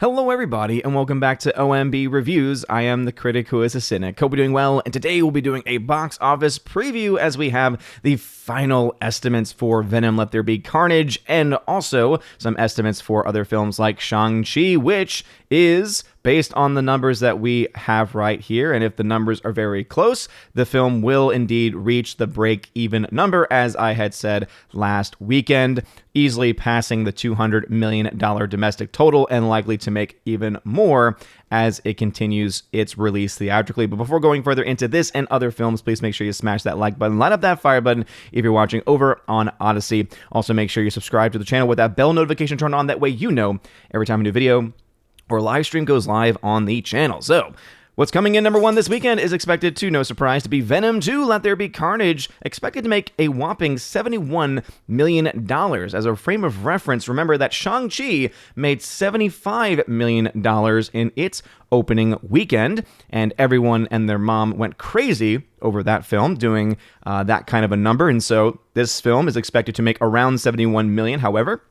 Hello everybody, and welcome back to OMB Reviews. I am the critic who is a cynic. Hope you're doing well, and today we'll be doing a box office preview as we have the final estimates for Venom, Let There Be Carnage, and also some estimates for other films like Shang-Chi, which is based on the numbers that we have right here, and if the numbers are very close, the film will indeed reach the break-even number, as I had said last weekend, easily passing the $200 million domestic total and likely to make even more as it continues its release theatrically. But before going further into this and other films, please make sure you smash that like button, light up that fire button if you're watching over on Odyssey. Also, make sure you subscribe to the channel with that bell notification turned on. That way you know every time a new video or live stream goes live on the channel. So, what's coming in number one this weekend is expected to, no surprise, to be Venom 2, Let There Be Carnage, expected to make a whopping $71 million. As a frame of reference, remember that Shang-Chi made $75 million in its opening weekend, and everyone and their mom went crazy over that film, doing that kind of a number, and so this film is expected to make around $71 million. However,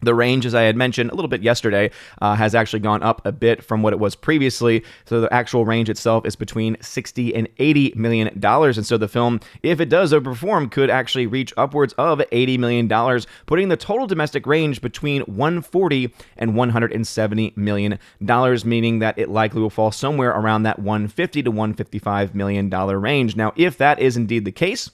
the range, as I had mentioned a little bit yesterday, has actually gone up a bit from what it was previously. So the actual range itself is between $60 and $80 million. And so the film, if it does overperform, could actually reach upwards of $80 million, putting the total domestic range between $140 and $170 million, meaning that it likely will fall somewhere around that $150 to $155 million range. Now, if that is indeed the case,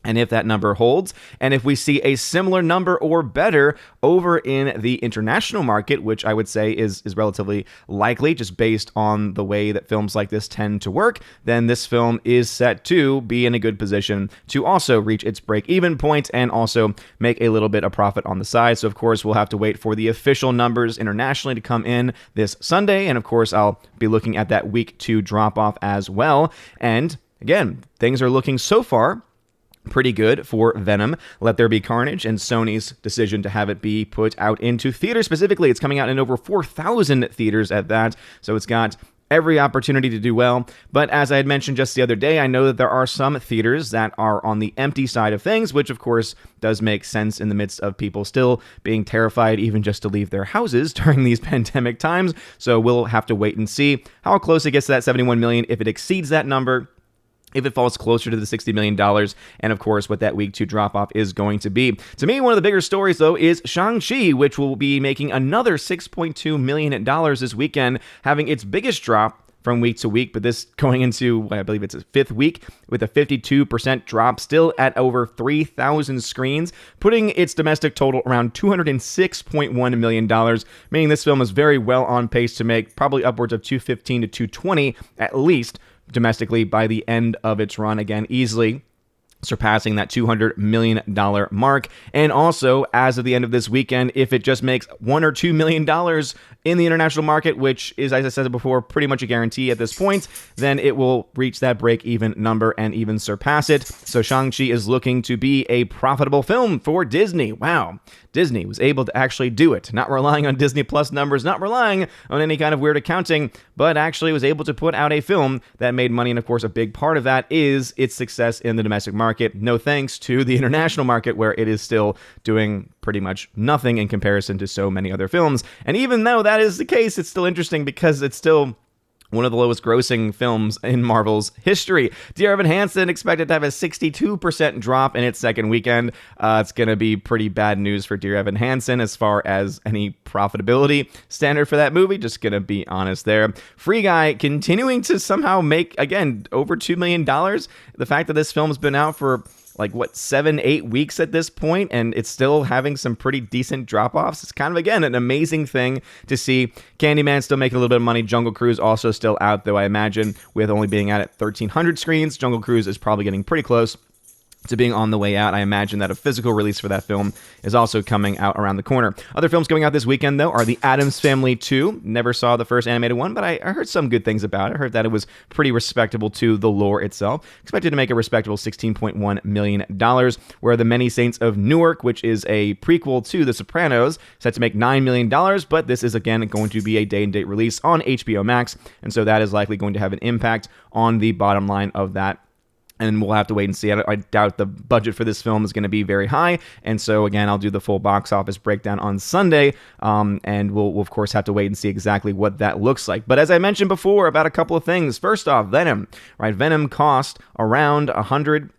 and if that number holds, and if we see a similar number or better over in the international market, which I would say is relatively likely just based on the way that films like this tend to work, then this film is set to be in a good position to also reach its break-even point and also make a little bit of profit on the side. So, of course, we'll have to wait for the official numbers internationally to come in this Sunday, and, of course, I'll be looking at that week 2 drop-off as well. And, again, things are looking so far pretty good for Venom, Let There Be Carnage, and Sony's decision to have it be put out into theaters. Specifically, it's coming out in over 4,000 theaters at that, so it's got every opportunity to do well. But as I had mentioned just the other day, I know that there are some theaters that are on the empty side of things, which of course does make sense in the midst of people still being terrified even just to leave their houses during these pandemic times. So we'll have to wait and see how close it gets to that $71 million. If it exceeds that number, if it falls closer to the $60 million, and of course what that week 2 drop-off is going to be. To me, one of the bigger stories, though, is Shang-Chi, which will be making another $6.2 million this weekend, having its biggest drop from week to week, but this going into, I believe it's its 5th week, with a 52% drop, still at over 3,000 screens, putting its domestic total around $206.1 million, meaning this film is very well on pace to make probably upwards of $215 to $220 at least, domestically by the end of its run, again, easily surpassing that $200 million mark. And also, as of the end of this weekend, if it just makes $1 or $2 million in the international market, which is, as I said before, pretty much a guarantee at this point, then it will reach that break-even number and even surpass it. So Shang-Chi is looking to be a profitable film for Disney. Wow. Disney was able to actually do it, not relying on Disney Plus numbers, not relying on any kind of weird accounting, but actually was able to put out a film that made money. And of course, a big part of that is its success in the domestic market. No thanks to the international market, where it is still doing pretty much nothing in comparison to so many other films. And even though that is the case, it's still interesting because it's still one of the lowest grossing films in Marvel's history. Dear Evan Hansen expected to have a 62% drop in its second weekend. It's going to be pretty bad news for Dear Evan Hansen as far as any profitability standard for that movie. Just going to be honest there. Free Guy continuing to somehow make, again, over $2 million. The fact that this film's been out for 7-8 weeks at this point, and it's still having some pretty decent drop-offs. It's kind of, again, an amazing thing to see. Candyman still making a little bit of money. Jungle Cruise also still out, though I imagine with only being out at 1,300 screens, Jungle Cruise is probably getting pretty close to being on the way out. I imagine that a physical release for that film is also coming out around the corner. Other films coming out this weekend, though, are The Addams Family 2. Never saw the first animated one, but I heard some good things about it. I heard that it was pretty respectable to the lore itself. Expected to make a respectable $16.1 million, where The Many Saints of Newark, which is a prequel to The Sopranos, set to make $9 million, but this is, again, going to be a day-and-date release on HBO Max, and so that is likely going to have an impact on the bottom line of that and we'll have to wait and see. I doubt the budget for this film is going to be very high. And so, again, I'll do the full box office breakdown on Sunday. And we'll, of course, have to wait and see exactly what that looks like. But as I mentioned before, about a couple of things. First off, Venom, right? Venom cost around $110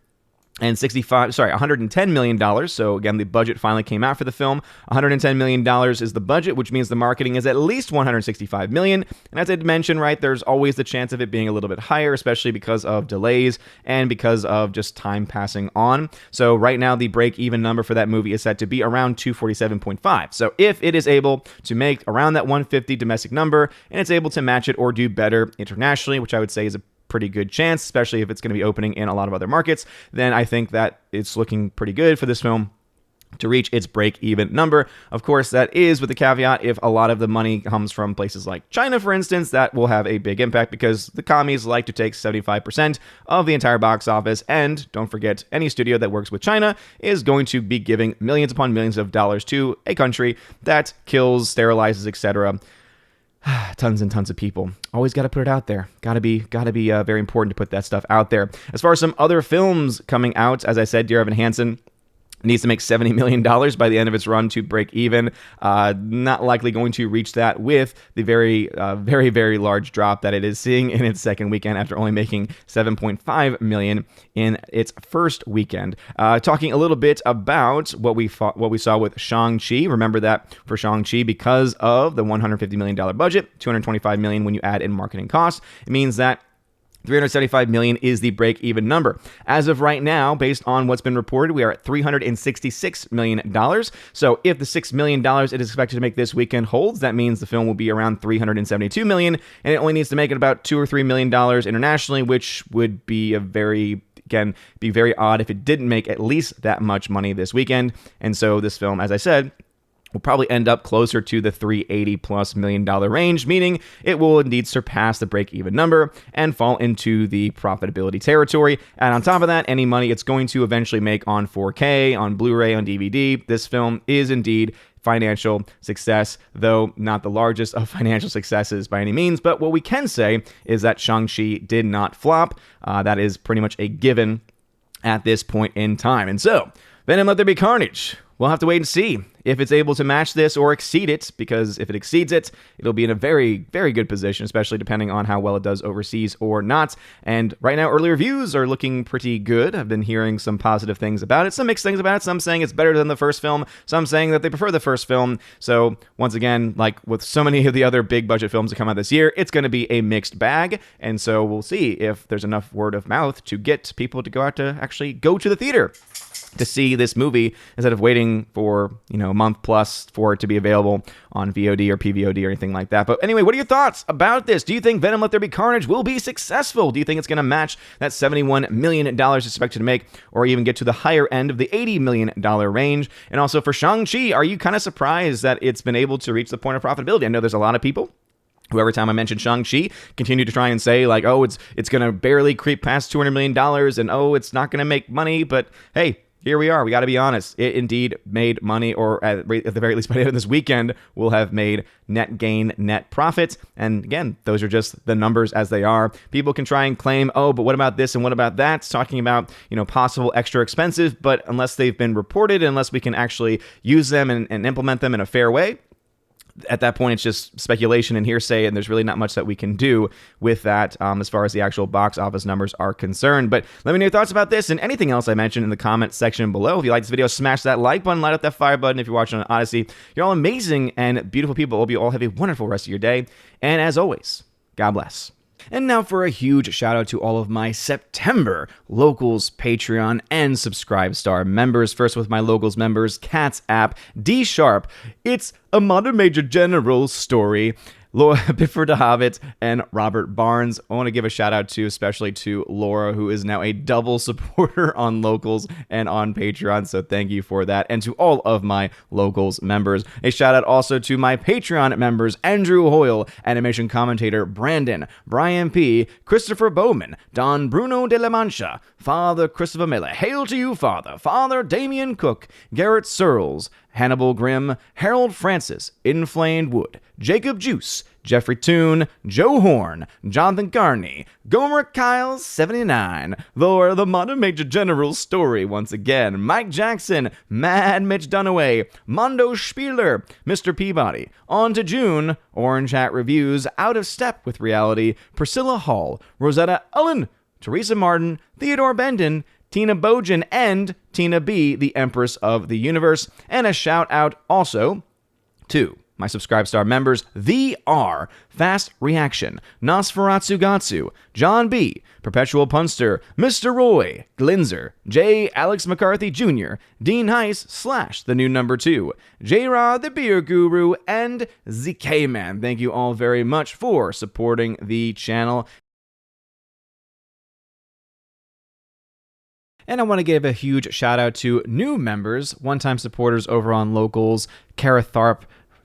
million. So again, the budget finally came out for the film. $110 million is the budget, which means the marketing is at least $165 million. And as I mentioned, right, there's always the chance of it being a little bit higher, especially because of delays and because of just time passing on. So right now, the break-even number for that movie is set to be around 247.5. So if it is able to make around that 150 domestic number, and it's able to match it or do better internationally, which I would say is a pretty good chance, especially if it's going to be opening in a lot of other markets, then I think that it's looking pretty good for this film to reach its break-even number. Of course, that is with the caveat, if a lot of the money comes from places like China, for instance, that will have a big impact because the commies like to take 75% of the entire box office. And don't forget, any studio that works with China is going to be giving millions upon millions of dollars to a country that kills, sterilizes, etc. Tons and tons of people. Always got to put it out there. Got to be very important to put that stuff out there. As far as some other films coming out, as I said, Dear Evan Hansen needs to make $70 million by the end of its run to break even. Not likely going to reach that with the very, very large drop that it is seeing in its second weekend after only making $7.5 million in its first weekend. Talking a little bit about what we saw with Shang-Chi. Remember that for Shang-Chi, because of the $150 million budget, $225 million when you add in marketing costs, it means that $375 million is the break-even number. As of right now, based on what's been reported, we are at $366 million. So if the $6 million it is expected to make this weekend holds, that means the film will be around $372 million, and it only needs to make it about $2 or $3 million internationally, which would be be very odd if it didn't make at least that much money this weekend. And so this film, as I said, will probably end up closer to the $380+ million range, meaning it will indeed surpass the break-even number and fall into the profitability territory. And on top of that, any money it's going to eventually make on 4K, on Blu-ray, on DVD, this film is indeed financial success, though not the largest of financial successes by any means. But what we can say is that Shang-Chi did not flop. That is pretty much a given at this point in time. And so, Venom Let There Be Carnage. We'll have to wait and see if it's able to match this or exceed it, because if it exceeds it, it'll be in a very, very good position, especially depending on how well it does overseas or not. And right now, early reviews are looking pretty good. I've been hearing some positive things about it, some mixed things about it, some saying it's better than the first film, some saying that they prefer the first film. So once again, like with so many of the other big budget films that come out this year, it's going to be a mixed bag. And so we'll see if there's enough word of mouth to get people to go out to actually go to the theater to see this movie instead of waiting for, a month plus for it to be available on VOD or PVOD or anything like that. But anyway, what are your thoughts about this? Do you think Venom Let There Be Carnage will be successful? Do you think it's going to match that $71 million it's expected to make, or even get to the higher end of the $80 million range? And also for Shang-Chi, are you kind of surprised that it's been able to reach the point of profitability? I know there's a lot of people who every time I mention Shang-Chi continue to try and say like, oh, it's going to barely creep past $200 million and oh, it's not going to make money. But hey, here we are. We got to be honest. It indeed made money, or at the very least by the end of this weekend, will have made net gain, net profit. And again, those are just the numbers as they are. People can try and claim, oh, but what about this and what about that? It's talking about, possible extra expenses, but unless they've been reported, unless we can actually use them and implement them in a fair way, at that point, it's just speculation and hearsay, and there's really not much that we can do with that as far as the actual box office numbers are concerned. But let me know your thoughts about this and anything else I mentioned in the comment section below. If you like this video, smash that like button, light up that fire button. If you're watching on Odyssey, you're all amazing and beautiful people. I hope you all have a wonderful rest of your day. And as always, God bless. And now for a huge shout out to all of my September Locals Patreon and Subscribe Star members. First with my Locals members, Cats App, D Sharp, It's a Modern Major General Story, Laura Bifford de Hobbit, and Robert Barnes. I want to give a shout out to, especially to Laura, who is now a double supporter on Locals and on Patreon. So thank you for that. And to all of my Locals members. A shout out also to my Patreon members, Andrew Hoyle, animation commentator Brandon, Brian P., Christopher Bowman, Don Bruno de la Mancha, Father Christopher Miller, hail to you, Father, Father Damian Cook, Garrett Searles, Hannibal Grimm, Harold Francis, Inflamed Wood, Jacob Juice, Jeffrey Toon, Joe Horn, Jonathan Carney, Gomer Kyle 79, Thor the Modern Major General's Story once again, Mike Jackson, Mad Mitch Dunaway, Mondo Spieler, Mr. Peabody, On to June, Orange Hat Reviews, Out of Step with Reality, Priscilla Hall, Rosetta Ullen, Teresa Martin, Theodore Bendon, Tina Bojan, and Tina B, the Empress of the Universe. And a shout out also to my Subscribe Star members, The R, Fast Reaction, Nosferatu Gatsu, John B, Perpetual Punster, Mr. Roy, Glinzer, J. Alex McCarthy Jr., Dean Heiss / the new number 2, J-Rod the Beer Guru, and ZK Man. Thank you all very much for supporting the channel. And I want to give a huge shout out to new members, one-time supporters over on Locals, Kara Tharp,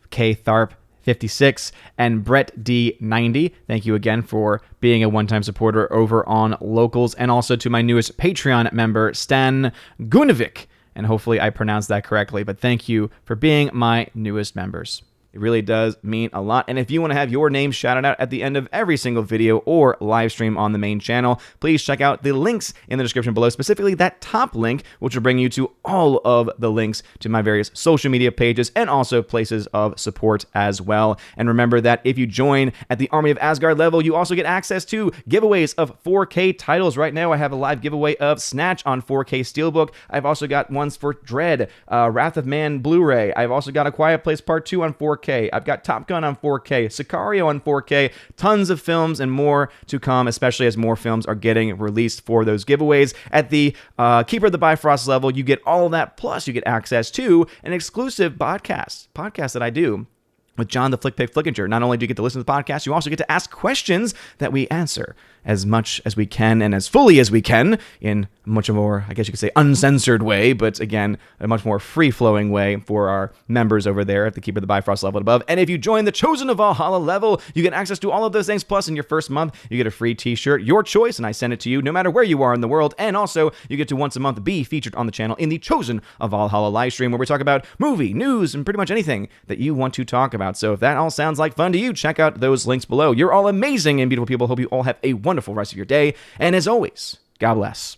K Tharp 56, and Brett D 90. Thank you again for being a one-time supporter over on Locals, and also to my newest Patreon member, Stan Gunovic. And hopefully I pronounced that correctly, but thank you for being my newest members. It really does mean a lot. And if you want to have your name shouted out at the end of every single video or live stream on the main channel, please check out the links in the description below, specifically that top link, which will bring you to all of the links to my various social media pages and also places of support as well. And remember that if you join at the Army of Asgard level, you also get access to giveaways of 4K titles. Right now, I have a live giveaway of Snatch on 4K Steelbook. I've also got ones for Dread, Wrath of Man Blu-ray. I've also got A Quiet Place Part 2 on 4K. I've got Top Gun on 4K, Sicario on 4K, tons of films and more to come, especially as more films are getting released for those giveaways. At the Keeper of the Bifrost level, you get all of that, plus you get access to an exclusive podcast that I do with John the Flick Pick Flickinger. Not only do you get to listen to the podcast, you also get to ask questions that we answer as much as we can and as fully as we can in a much more, I guess you could say, uncensored way, but again, a much more free-flowing way for our members over there at the Keeper of the Bifrost level and above. And if you join the Chosen of Valhalla level, you get access to all of those things, plus in your first month, you get a free t-shirt, your choice, and I send it to you no matter where you are in the world. And also, you get to once a month be featured on the channel in the Chosen of Valhalla live stream, where we talk about movie, news, and pretty much anything that you want to talk about. So if that all sounds like fun to you, check out those links below. You're all amazing and beautiful people. Hope you all have a wonderful rest of your day. And as always, God bless.